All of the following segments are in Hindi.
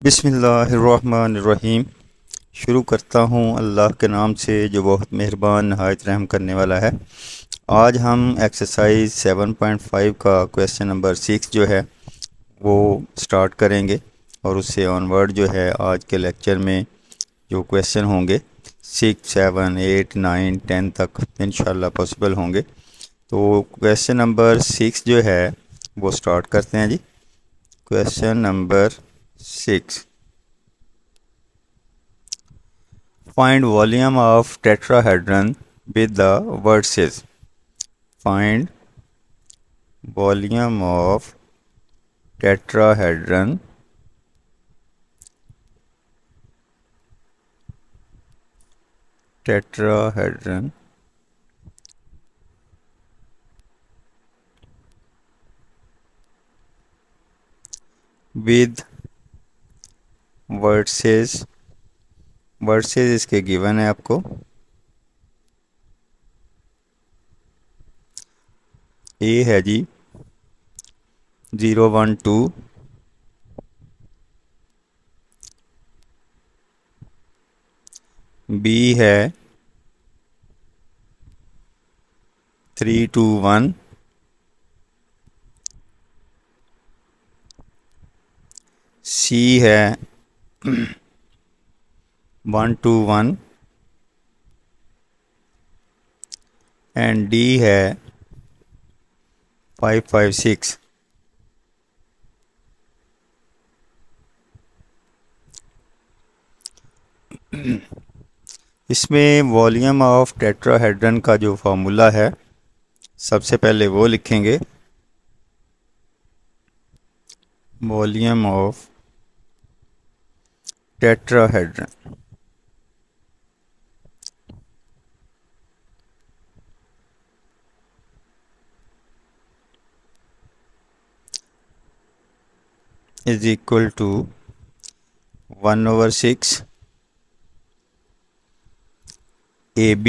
बिस्मिल्लाहिर्रहमानिर्रहीम। शुरू करता हूँ अल्लाह के नाम से जो बहुत मेहरबान नहायत रहम करने वाला है। आज हम एक्सरसाइज 7.5 का क्वेश्चन नंबर 6 जो है वो स्टार्ट करेंगे और उससे ऑनवर्ड जो है आज के लेक्चर में जो क्वेश्चन होंगे 6, 7, 8, 9, 10 तक इंशाल्लाह पॉसिबल होंगे। तो क्वेश्चन नंबर 6 जो है वो स्टार्ट करते हैं जी। Question number 6, find volume of tetrahedron with the verses. Find volume of tetrahedron tetrahedron with verses। Versus इसके गिवन है आपको। ए है जी 0, 1, 2, बी है 3, 2, 1, सी है 1, 2, 1 एंड डी है 5, 5, 6। इसमें वॉल्यूम ऑफ टेट्राहेड्रन का जो फार्मूला है सबसे पहले वो लिखेंगे। Volume of tetrahedron is equal to 1/6 AB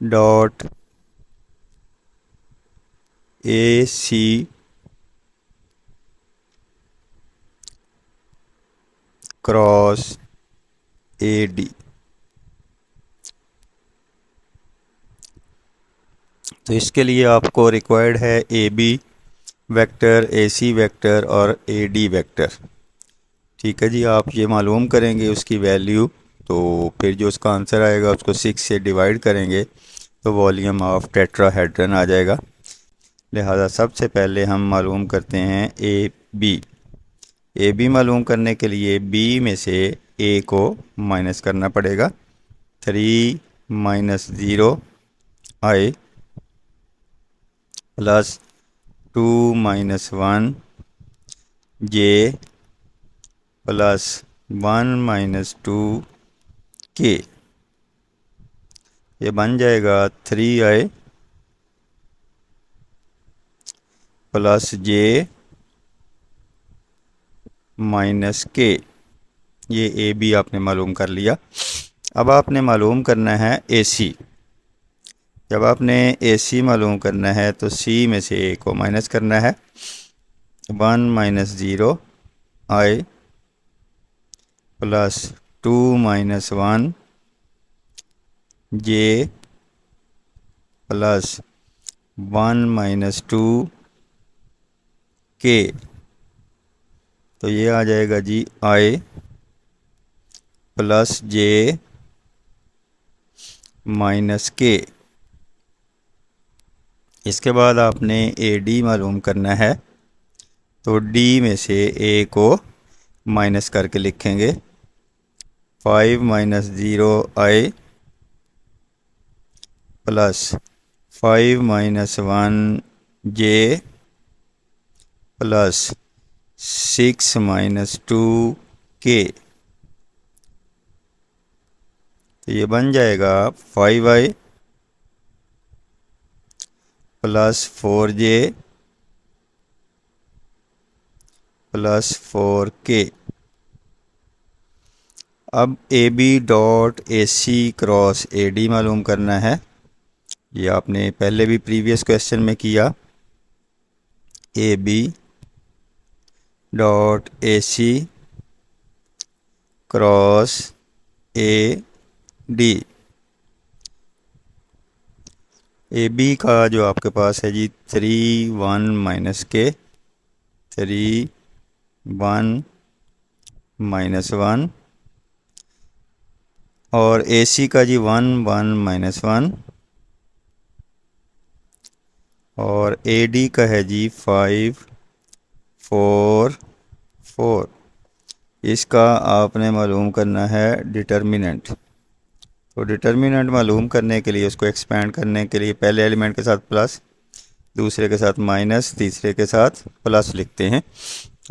dot AC cross AD। तो इसके लिए आपको रिक्वायर्ड है AB वेक्टर, AC वेक्टर और AD वेक्टर। ठीक है जी, आप ये मालूम करेंगे उसकी वैल्यू, तो फिर जो उसका आंसर आएगा उसको 6 से डिवाइड करेंगे तो वॉल्यूम ऑफ टेट्राहेड्रन आ जाएगा। लिहाजा सबसे पहले हम मालूम करते हैं ए बी मालूम करने के लिए बी में से ए को माइनस करना पड़ेगा। 3 माइनस 0 आई प्लस 2 माइनस 1 जे प्लस 1 माइनस 2 के। ये बन जाएगा 3i प्लस जे माइनस के। ये ए बी आपने मालूम कर लिया। अब आपने मालूम करना है ए सी। जब आपने ए सी मालूम करना है तो सी में से ए को माइनस करना है। 1 माइनस 0 आई प्लस 2 माइनस 1 जे प्लस 1 माइनस 2 के। तो ये आ जाएगा जी आई प्लस जे माइनस के। इसके बाद आपने ए डी मालूम करना है, तो डी में से ए को माइनस करके लिखेंगे। 5 माइनस 0 आई प्लस 5 माइनस 1 जे प्लस 6 माइनस 2 के। तो ये बन जाएगा 5i plus 4j plus 4k। अब A B dot A C cross A D मालूम करना है। ये आपने पहले भी प्रीवियस क्वेश्चन में किया। A B dot A C cross A D. A B का जो आपके पास है जी 3 1 - के 3 1 - 1 और ए सी का जी 1 1 - 1 और ए डी का है जी 5 4 4। इसका आपने मालूम करना है डिटर्मिनेंट। तो डिटर्मिनेंट मालूम करने के लिए उसको एक्सपेंड करने के लिए पहले एलिमेंट के साथ प्लस, दूसरे के साथ माइनस, तीसरे के साथ प्लस लिखते हैं।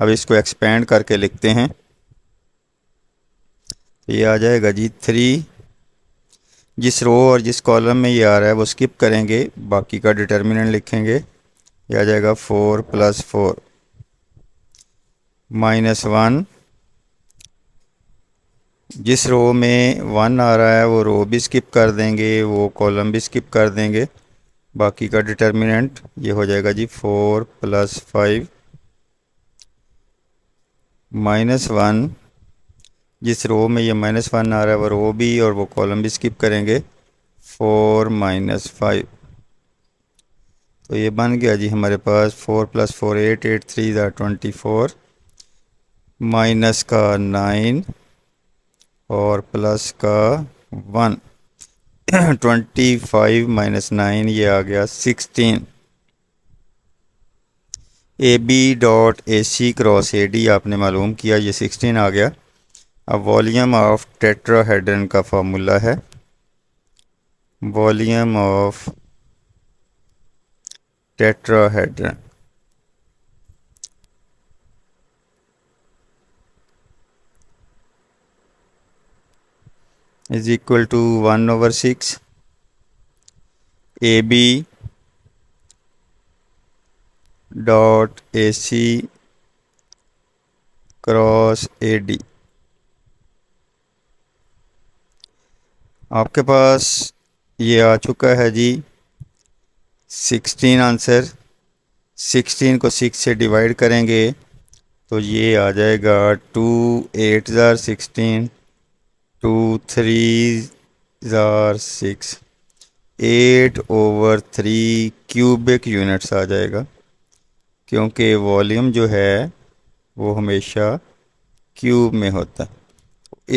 अब इसको एक्सपेंड करके लिखते हैं। ये आ जाएगा जी 3। जिस रो और जिस कॉलम में ये आ रहा है वो स्किप करेंगे, बाकी का डिटर्मिनेंट लिखेंगे। ये आ जाएगा 4 + 4 -1। जिस रो में 1 आ रहा है वो रो भी स्किप कर देंगे, वो कॉलम भी स्किप कर देंगे। बाकी का डिटर्मिनेंट ये हो जाएगा जी 4 + 5 -1। जिस रो में ये -1 आ रहा है वो रो भी और वो कॉलम भी स्किप करेंगे। 4 - 5। तो ये बन गया जी हमारे पास 4 + 4 8 8 3 24 माइनस का 9 और प्लस का 1 25 - 9 ये आ गया 16। A B dot A C cross A D आपने मालूम किया, ये 16 आ गया। अब वॉल्यूम ऑफ टेट्राहेड्रन का फार्मूला है volume of tetrahedron is equal to 1/6 A B dot A C cross A D. आपके पास ये आ चुका है जी 16 आंसर। 16 को 6 से डिवाइड करेंगे तो ये आ जाएगा 2 8 जार 16 2 3 जार 6 8/3 क्यूबिक यूनिट्स आ जाएगा, क्योंकि वॉल्यूम जो है वो हमेशा क्यूब में होता है।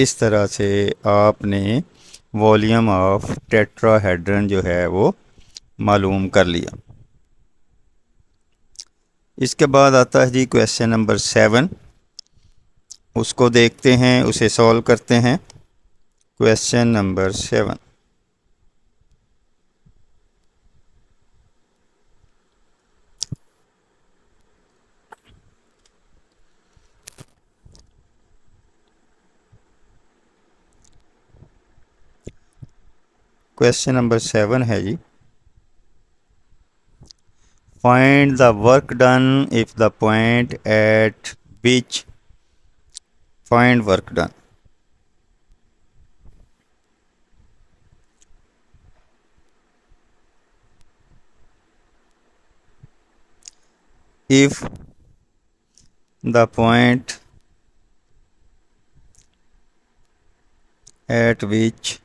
इस तरह से आपने वॉल्यूम ऑफ टेट्राहेड्रन जो है वो मालूम कर लिया। इसके बाद आता है जी क्वेश्चन नंबर 7। उसको देखते हैं, उसे सॉल्व करते हैं। Question number 7। क्वेश्चन नंबर 7 है जी, find the work done if the point at which find work done. if the point at which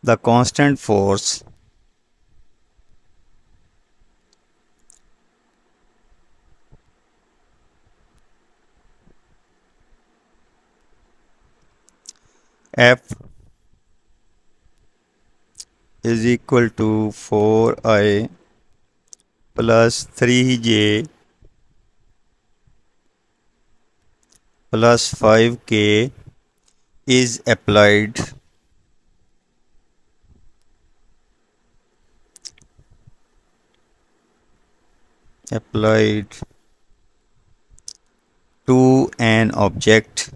the constant force F is equal to 4I plus 3J plus 5K is applied to an object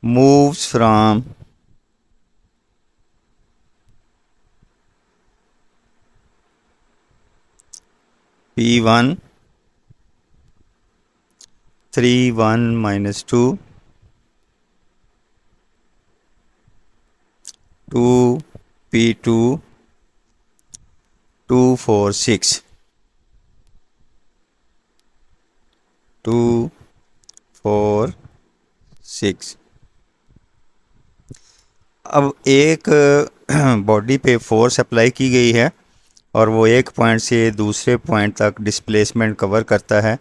moves from P1 3 1 - 2 2p2 246 246। अब एक बॉडी पे फोर्स अप्लाई की गई है और वो एक पॉइंट से दूसरे पॉइंट तक डिस्प्लेसमेंट कवर करता है,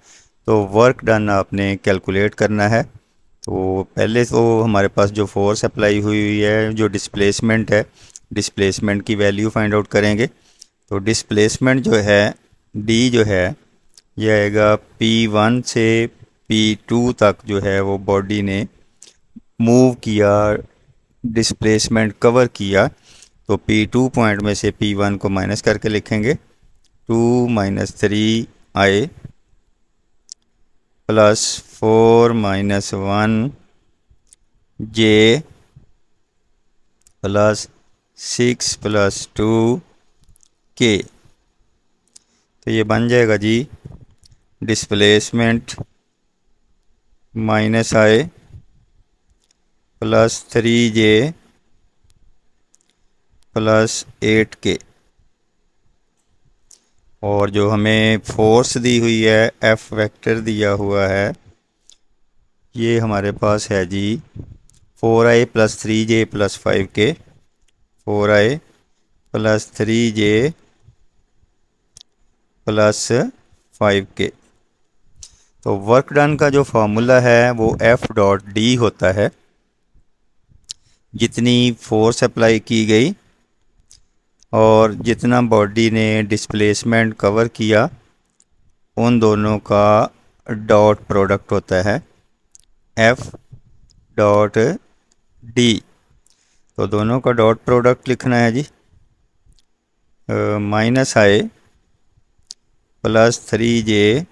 तो वर्क डन आपने कैलकुलेट करना है। तो पहले तो हमारे पास जो फोर्स अप्लाई हुई हुई है, जो डिस्प्लेसमेंट है, डिस्प्लेसमेंट की वैल्यू फाइंड आउट करेंगे। तो डिस्प्लेसमेंट जो है डी जो है यह आएगा P1 से P2 तक जो है वो बॉडी ने मूव किया, डिस्प्लेसमेंट कवर किया। तो P2 पॉइंट में से P1 को माइनस करके लिखेंगे, 2 - 3i plus 4 - 1 j plus 6 + 2 k। तो ये बन जाएगा जी displacement -i plus 3j plus 8k। और जो हमें फोर्स दी हुई है, F वेक्टर दिया हुआ है, ये हमारे पास है जी 4i plus 3j plus 5k, 4i plus 3j plus 5k। तो वर्क डन का जो फार्मूला है वो F.D होता है। जितनी फोर्स अप्लाई की गई और जितना बॉडी ने डिस्प्लेसमेंट कवर किया, उन दोनों का डॉट प्रोडक्ट होता है F.D। तो दोनों का डॉट प्रोडक्ट लिखना है जी, -i plus 3j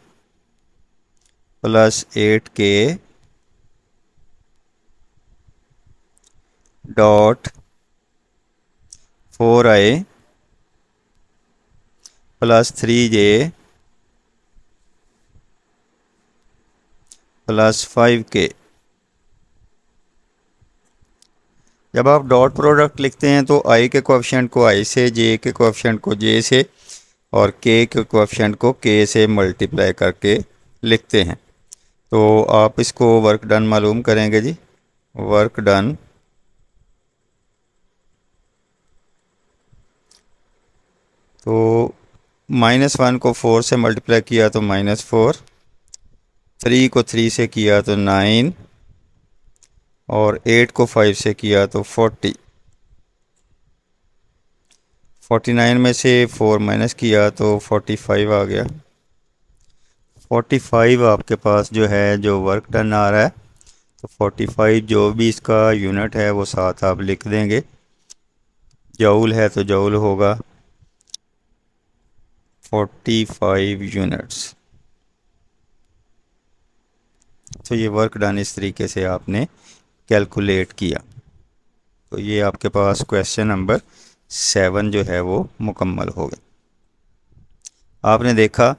plus 8k dot 4i plus 3j plus 5k। जब आप डॉट प्रोडक्ट लिखते हैं तो i के कोएफिशिएंट को i से, j के कोएफिशिएंट को j से और k के कोएफिशिएंट को k से मल्टीप्लाई करके लिखते हैं। तो आप इसको वर्क डन मालूम करेंगे जी। वर्क डन तो -1 को 4 से मल्टीप्लाई किया तो -4, 3 को 3 से किया तो 9 और 8 को 5 से किया तो 40। 49 में से 4 माइनस किया तो 45 आ गया। 45 आपके पास जो है जो वर्क डन आ रहा है, तो 45 जो भी इसका यूनिट है वो साथ आप लिख देंगे। जूल है तो जूल होगा 45 यूनिट्स। तो ये वर्क डन इस तरीके से आपने कैलकुलेट किया। तो ये आपके पास क्वेश्चन नंबर 7 जो है वो मुकम्मल हो गया। आपने देखा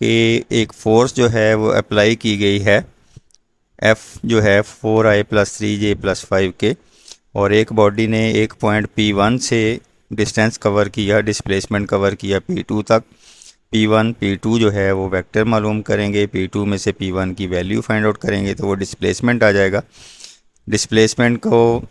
कि एक फोर्स जो है वो अप्लाई की गई है, F जो है 4i plus 3j plus 5k, और एक बॉडी ने एक पॉइंट P1 से डिस्टेंस कवर किया, डिस्प्लेसमेंट कवर किया P2 तक। P1 P2 जो है वो वेक्टर मालूम करेंगे, P2 में से P1 की वैल्यू फाइंड आउट करेंगे तो वो डिस्प्लेसमेंट आ जाएगा। डिस्प्लेसमेंट को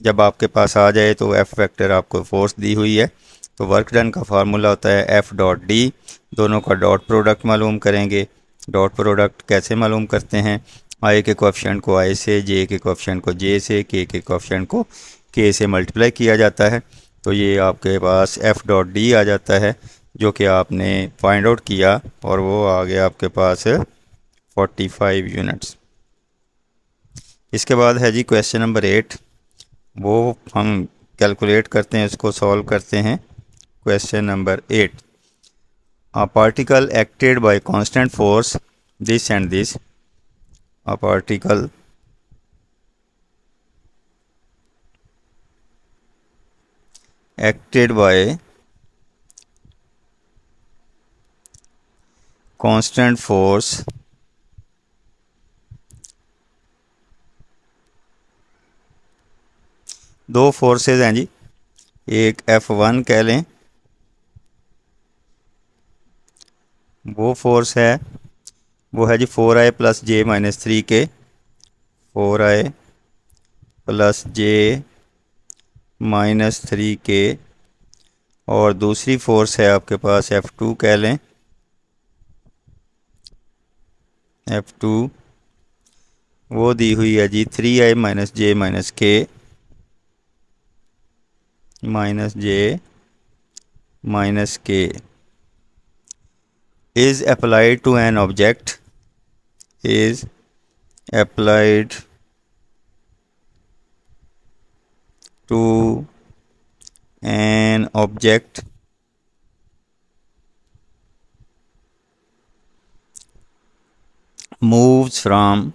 जब आपके पास आ जाए तो F वेक्टर आपको फोर्स दी हुई है, तो वर्क डन का फार्मूला होता है F.D। दोनों का डॉट प्रोडक्ट मालूम करेंगे। डॉट प्रोडक्ट कैसे मालूम करते हैं, i के कोएफिशिएंट को i से, j के कोएफिशिएंट को j से, k के कोएफिशिएंट को k से मल्टीप्लाई किया जाता है। तो ये आपके पास F.D आ जाता है, जो कि आपने फाइंड आउट किया और वो आ गया आपके पास 45 यूनिट्स। इसके बाद है जी क्वेश्चन नंबर 8, वो हम कैलकुलेट करते हैं, इसको सॉल्व करते हैं। Question number 8, a particle acted bye constant force this and this. A particle acted by constant force दो फोर्सेस हैं जी, एक F1 कह लें, वो फोर्स है, वो है जी 4i plus j minus 3k, 4i plus j minus 3k। और दूसरी फोर्स है आपके पास F2 कह लें, F2 वो दी हुई है जी 3i minus j minus k minus j minus k is applied to an object, is applied to an object moves from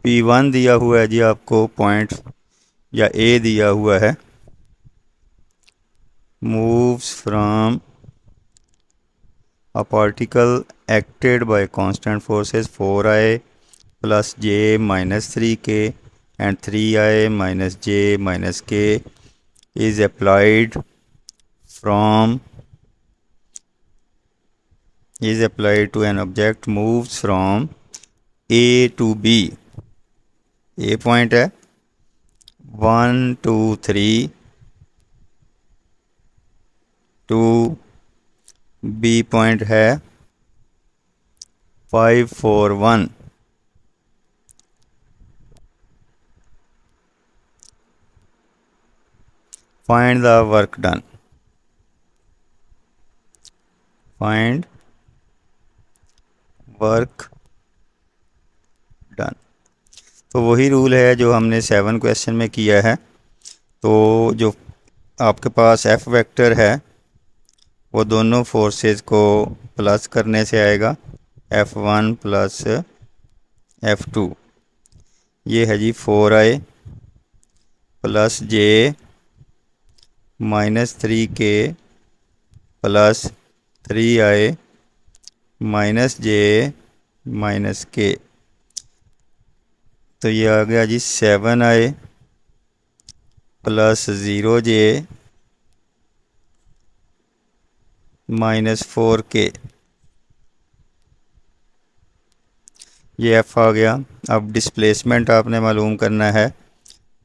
P1 दिया हुआ है जी आपको पॉइंट या A दिया हुआ है, moves from a particle acted by constant forces 4i plus j minus 3k and 3i minus j minus k is applied to an object moves from A to B। A point है 1 2 3, टू B पॉइंट है 5 4 1। Find the work done, find work done. तो वही रूल है जो हमने 7 क्वेश्चन में किया है। तो जो आपके पास F वेक्टर है वो दोनों फोर्सेस को प्लस करने से आएगा, F1 प्लस F2। ये है जी 4i plus j minus 3k plus 3i minus j minus k। तो ये आ गया जी 7i plus 0j minus 4k। ये F आ गया। अब डिस्प्लेसमेंट आपने मालूम करना है,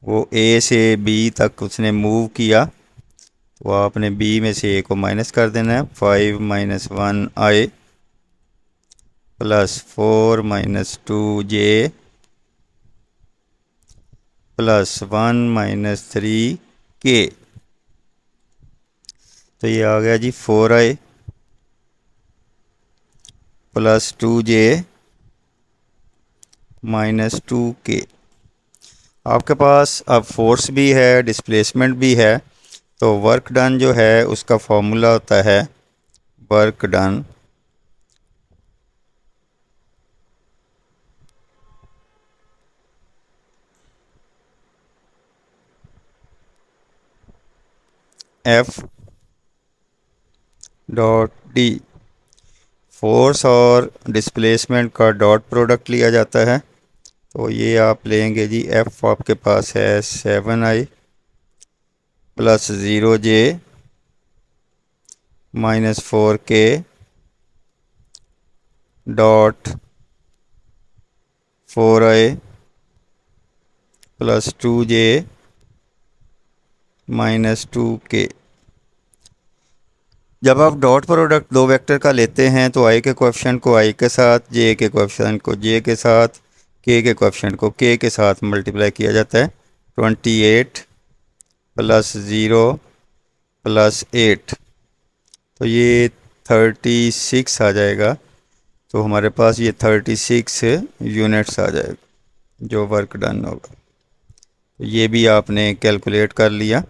वो A से B तक उसने मूव किया, तो आपने B में से A को माइनस कर देना है। 5 minus 1i plus 4 minus 2j plus 1 minus 3k। तो ये आ गया जी 4i plus 2j minus 2k। आपके पास अब फोर्स भी है, डिस्प्लेसमेंट भी है, तो वर्क डन जो है उसका फॉर्मूला होता है work done F dot D. Force और डिस्प्लेसमेंट का डॉट प्रोडक्ट लिया जाता है, तो ये आप लेंगे जी F आपके पास है 7i plus 0j minus 4k dot 4i plus 2j minus 2k। जब आप डॉट प्रोडक्ट दो वेक्टर का लेते हैं तो i के कोएफिशिएंट को i के साथ, j के कोएफिशिएंट को j के साथ, k के कोएफिशिएंट को k के साथ मल्टीप्लाई किया जाता है। 28 प्लस 0 प्लस 8, तो ये 36 आ जाएगा। तो हमारे पास ये 36 यूनिट्स आ जाएगा जो वर्क डन होगा। तो ये भी आपने कैलकुलेट कर लिया।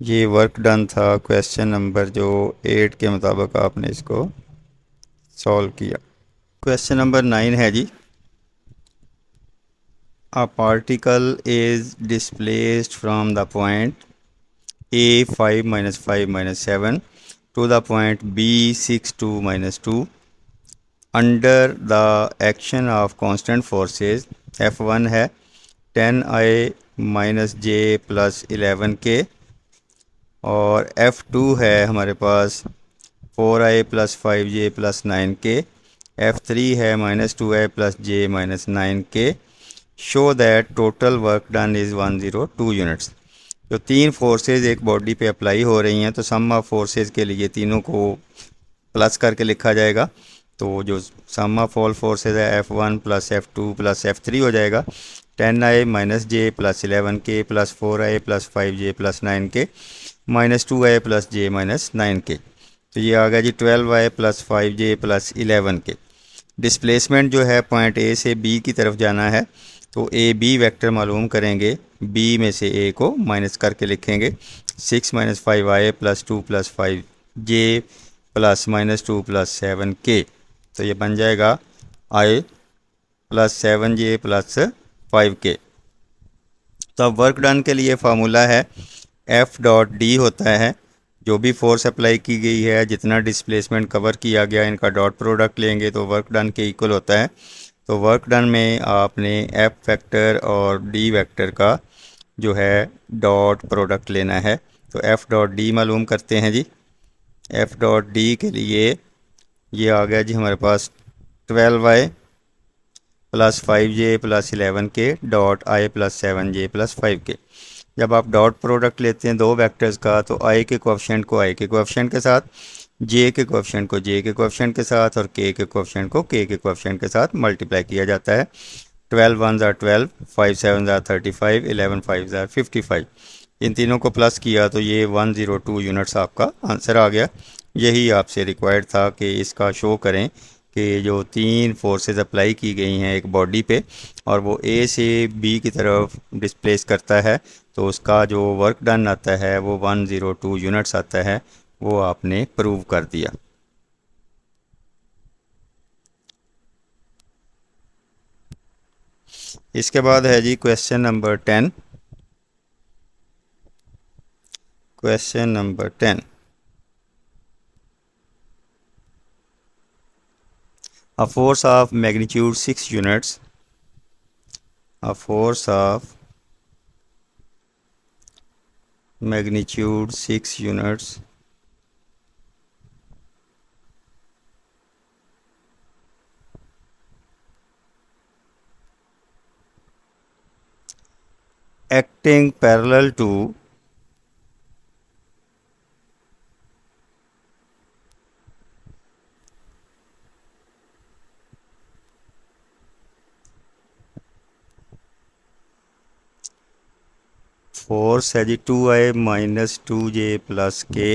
ये वर्क डन था क्वेश्चन नंबर जो 8 के मुताबिक आपने इसको सॉल्व किया। क्वेश्चन नंबर 9 है जी, a particle is displaced from the point A 5 minus 5 minus 7 to the point B 6 2 minus 2 under the action of constant forces F1 है 10i minus j plus 11k और F2 है हमारे पास 4i plus 5j plus 9k। F3 है -2i plus j minus 9k। Show that total work done is 102 units. जो तीन फोर्सेस एक बॉडी पे अप्लाई हो रही हैं तो सम ऑफ फोर्सेस के लिए तीनों को प्लस करके लिखा जाएगा। तो जो सम ऑफ ऑल फोर्सेज है F1 plus F2 plus F3 हो जाएगा 10i minus j plus 11k plus 4i plus 5j plus 9k minus 2i plus j minus 9k। तो ये आ गया जी 12i plus 5j plus 11k। Displacement जो है पॉइंट ए से बी की तरफ जाना है तो ए बी वैक्टर मालूम करेंगे, बी में से ए को माइनस करके लिखेंगे 6 minus 5i plus 2 plus 5j plus minus 2 plus 7k। तो ये बन जाएगा i plus 7j plus 5k। तो अब वर्क डन के लिए फार्मूला है F डॉट डी होता है जो भी फोर्स अप्लाई की गई है, जितना डिस्प्लेसमेंट कवर किया गया, इनका डॉट प्रोडक्ट लेंगे तो वर्क डन के इक्वल होता है। तो वर्क डन में आपने F वेक्टर और D वेक्टर का जो है डॉट प्रोडक्ट लेना है। तो F डॉट डी मालूम करते हैं जी। F डॉट डी के लिए ये आ गया जी हमारे पास 12i plus 5j plus 11k dot i plus 7j plus 5k। जब आप डॉट प्रोडक्ट लेते हैं दो वेक्टर्स का तो i के कोएफिशिएंट को i के कोएफिशिएंट के साथ, j के कोएफिशिएंट को j के कोएफिशिएंट के साथ और k के कोएफिशिएंट को k के कोएफिशिएंट के साथ मल्टीप्लाई किया जाता है। 12 1 ज़ा 12, 5 7 ज़ा 35, 11 5 ज़ा 55। इन तीनों को प्लस किया तो ये 102 यूनिट्स आपका आंसर आ गया। यही आपसे रिक्वायर्ड था कि इसका शो करें कि जो तीन फोर्सेस अप्लाई की गई हैं एक बॉडी पे और वो ए से बी की तरफ डिस्प्लेस करता है तो उसका जो वर्क डन आता है वो 102 यूनिट्स आता है। वो आपने प्रूव कर दिया। इसके बाद है जी question number 10। Question number 10, a force of magnitude 6 units, a force of magnitude 6 units acting parallel to force है जी 2i minus 2j plus k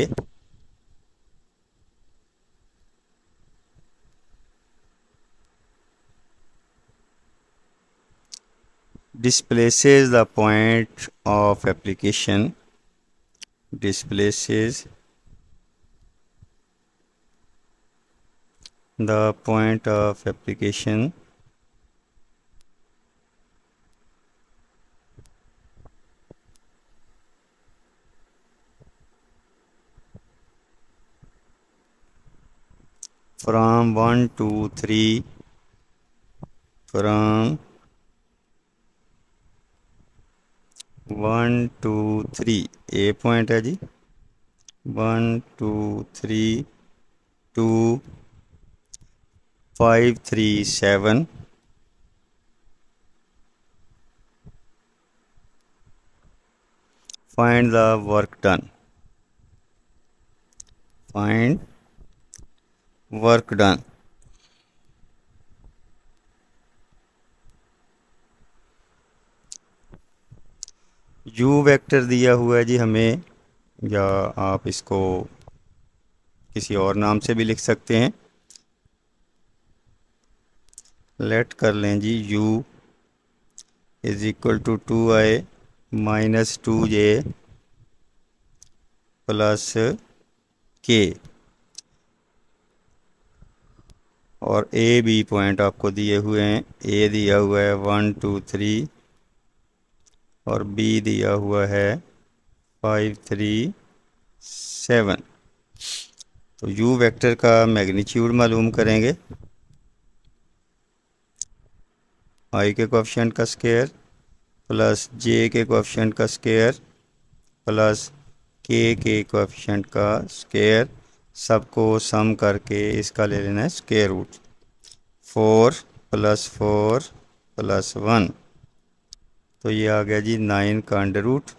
displaces the point of application, displaces the point of application from 1 to 3, from 1 to 3 A point है जी 1 2 3 2 5 3 7 find the work done, find work done। u vector दिया हुआ है जी हमें, या आप इसको किसी और नाम से भी लिख सकते हैं। लेट कर लें जी u is equal to 2i minus 2j plus k और ए बी पॉइंट आपको दिए हुए हैं। ए दिया हुआ है 1 2 3 और बी दिया हुआ है 5 3 7। तो u वेक्टर का मैग्नीट्यूड मालूम करेंगे। आई के कोएफिशिएंट का स्क्वायर प्लस जे के कोएफिशिएंट का स्क्वायर प्लस के कोएफिशिएंट का स्क्वायर, सबको सम करके इसका ले लेना है स्क्वायर रूट। 4 + 4 + 1, तो ये आ गया जी 9 का अंडर रूट,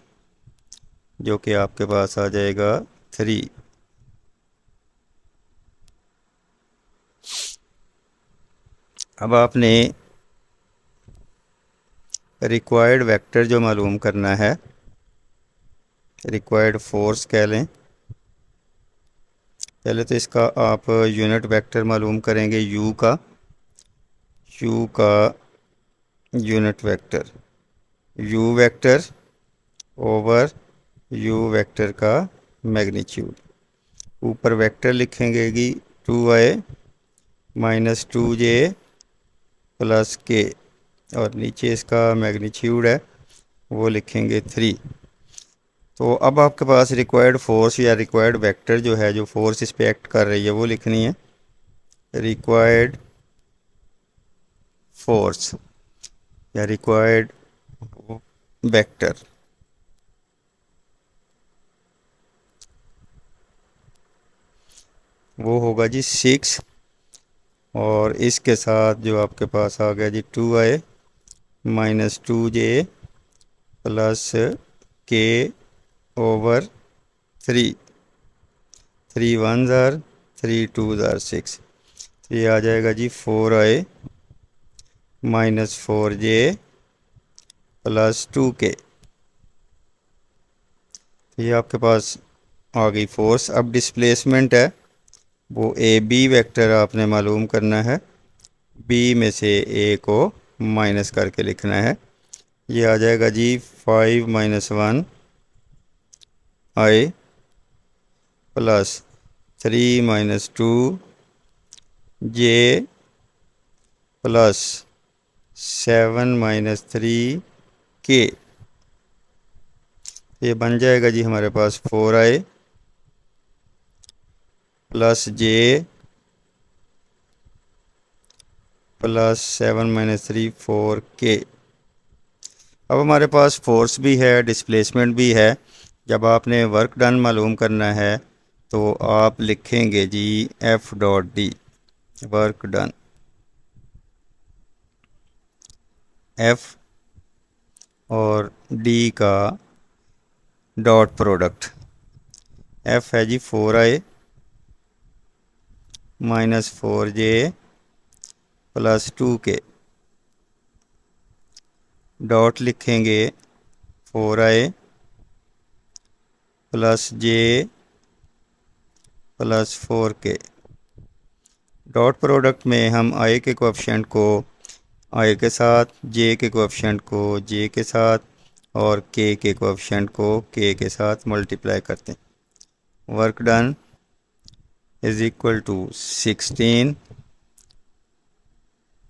जो कि आपके पास आ जाएगा 3। अब आपने रिक्वायर्ड वेक्टर जो मालूम करना है, रिक्वायर्ड फोर्स कह लें। पहले तो इसका आप यूनिट वेक्टर मालूम करेंगे, यू का unit vector, you vector over you vector का मैग्नीट्यूड। ऊपर वेक्टर लिखेंगे कि 2i - 2j + k, और नीचे इसका मैग्नीट्यूड है वो लिखेंगे 3। तो अब आपके पास रिक्वायर्ड फोर्स या रिक्वायर्ड वेक्टर जो है, जो फोर्स इस पे एक्ट कर रही है, वो लिखनी है। रिक्वायर्ड फोर्स या रिक्वायर्ड वेक्टर, वो होगा जी 6, और इसके साथ जो आपके पास आ गया जी 2i - 2j + k over 3। 3 1s are 3 2s are 6, तो ये आ जाएगा जी 4i - 4j + 2k। तो ये आपके पास आ गई फोर्स। अब डिस्प्लेसमेंट है, वो ए बी वेक्टर आपने मालूम करना है। बी में से ए को माइनस करके लिखना है। ये आ जाएगा जी 5 - 1i + 3 - 2j + 7 - 3k। ये बन जाएगा जी हमारे पास 4i + j + 7 - 3 4k। अब हमारे पास फोर्स भी है, डिस्प्लेसमेंट भी है। जब आपने वर्क डन मालूम करना है तो आप लिखेंगे जी F.D, वर्क डन। F और D का डॉट प्रोडक्ट। F है जी 4i - 4j + 2k, डॉट लिखेंगे 4i + j + 4k। Dot product में हम i के कोएफिशिएंट को i के साथ, j के कोएफिशिएंट को j के साथ और k के कोएफिशिएंट को k के साथ मल्टीप्लाई करते हैं। Work done is equal to 16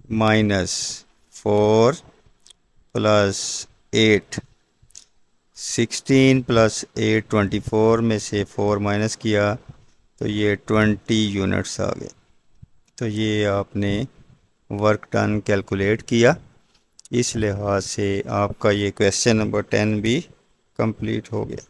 - 4 + 8। 16 + 8 24, में से 4 माइनस किया तो ये 20 यूनिट्स आ गए। तो ये आपने वर्क डन कैलकुलेट किया। इस लिहाज से आपका ये क्वेश्चन नंबर 10 भी कंप्लीट हो गया।